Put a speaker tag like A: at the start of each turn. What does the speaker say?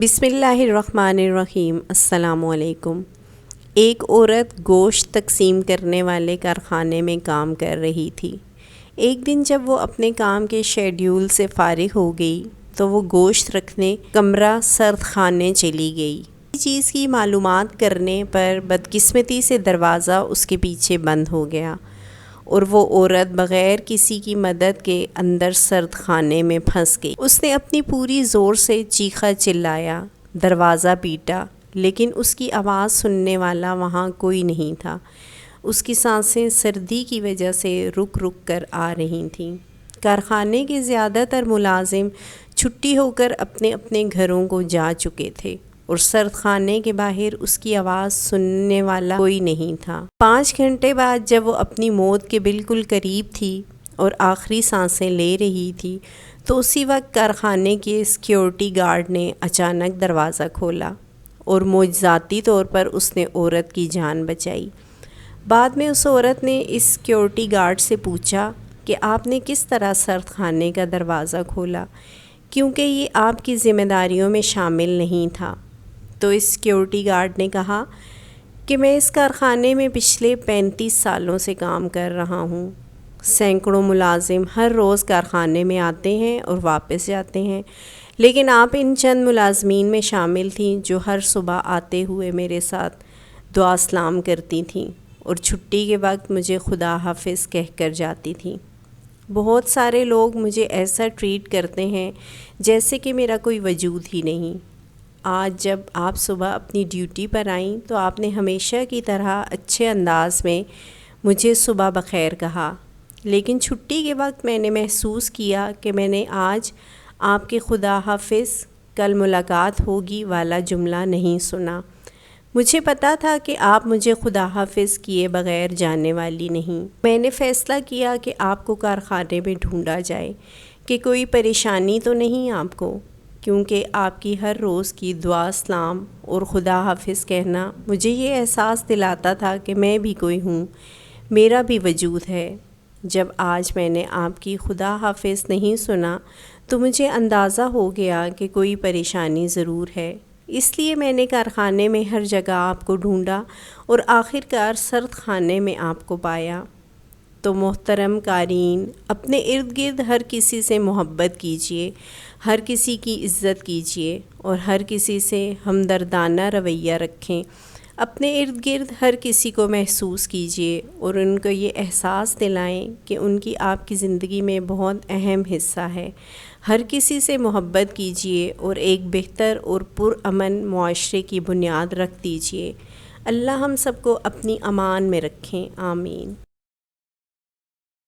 A: بسم اللہ الرحمن الرحیم۔ السلام علیکم۔ ایک عورت گوشت تقسیم کرنے والے کارخانے میں کام کر رہی تھی۔ ایک دن جب وہ اپنے کام کے شیڈیول سے فارغ ہو گئی تو وہ گوشت رکھنے کمرہ سرد خانے چلی گئی۔ کسی چیز کی معلومات کرنے پر بدقسمتی سے دروازہ اس کے پیچھے بند ہو گیا اور وہ عورت بغیر کسی کی مدد کے اندر سرد خانے میں پھنس گئی۔ اس نے اپنی پوری زور سے چیخا چلایا، دروازہ پیٹا، لیکن اس کی آواز سننے والا وہاں کوئی نہیں تھا۔ اس کی سانسیں سردی کی وجہ سے رک رک کر آ رہی تھیں۔ کارخانے کے زیادہ تر ملازم چھٹی ہو کر اپنے اپنے گھروں کو جا چکے تھے اور سرد خانے کے باہر اس کی آواز سننے والا کوئی نہیں تھا۔ 5 گھنٹے بعد جب وہ اپنی موت کے بالکل قریب تھی اور آخری سانسیں لے رہی تھی تو اسی وقت کارخانے کے سیکیورٹی گارڈ نے اچانک دروازہ کھولا اور معجزاتی طور پر اس نے عورت کی جان بچائی۔ بعد میں اس عورت نے اس سیکیورٹی گارڈ سے پوچھا کہ آپ نے کس طرح سرد خانے کا دروازہ کھولا، کیونکہ یہ آپ کی ذمہ داریوں میں شامل نہیں تھا۔ تو اس سیکیورٹی گارڈ نے کہا کہ میں اس کارخانے میں پچھلے 35 سالوں سے کام کر رہا ہوں۔ سینکڑوں ملازم ہر روز کارخانے میں آتے ہیں اور واپس جاتے ہیں، لیکن آپ ان چند ملازمین میں شامل تھیں جو ہر صبح آتے ہوئے میرے ساتھ دعا سلام کرتی تھیں اور چھٹی کے وقت مجھے خدا حافظ کہہ کر جاتی تھیں۔ بہت سارے لوگ مجھے ایسا ٹریٹ کرتے ہیں جیسے کہ میرا کوئی وجود ہی نہیں۔ آج جب آپ صبح اپنی ڈیوٹی پر آئیں تو آپ نے ہمیشہ کی طرح اچھے انداز میں مجھے صبح بخیر کہا، لیکن چھٹی کے وقت میں نے محسوس کیا کہ میں نے آج آپ کے خدا حافظ کل ملاقات ہوگی والا جملہ نہیں سنا۔ مجھے پتا تھا کہ آپ مجھے خدا حافظ کیے بغیر جانے والی نہیں۔ میں نے فیصلہ کیا کہ آپ کو کارخانے میں ڈھونڈا جائے کہ کوئی پریشانی تو نہیں آپ کو، کیونکہ آپ کی ہر روز کی دعا سلام اور خدا حافظ کہنا مجھے یہ احساس دلاتا تھا کہ میں بھی کوئی ہوں، میرا بھی وجود ہے۔ جب آج میں نے آپ کی خدا حافظ نہیں سنا تو مجھے اندازہ ہو گیا کہ کوئی پریشانی ضرور ہے، اس لیے میں نے کارخانے میں ہر جگہ آپ کو ڈھونڈا اور آخر کار سرد خانے میں آپ کو پایا۔ تو محترم قارئین، اپنے ارد گرد ہر کسی سے محبت کیجیے، ہر کسی کی عزت کیجیے اور ہر کسی سے ہمدردانہ رویہ رکھیں۔ اپنے ارد گرد ہر کسی کو محسوس کیجیے اور ان کو یہ احساس دلائیں کہ ان کی آپ کی زندگی میں بہت اہم حصہ ہے۔ ہر کسی سے محبت کیجیے اور ایک بہتر اور پرامن معاشرے کی بنیاد رکھ دیجیے۔ اللہ ہم سب کو اپنی امان میں رکھیں، آمین۔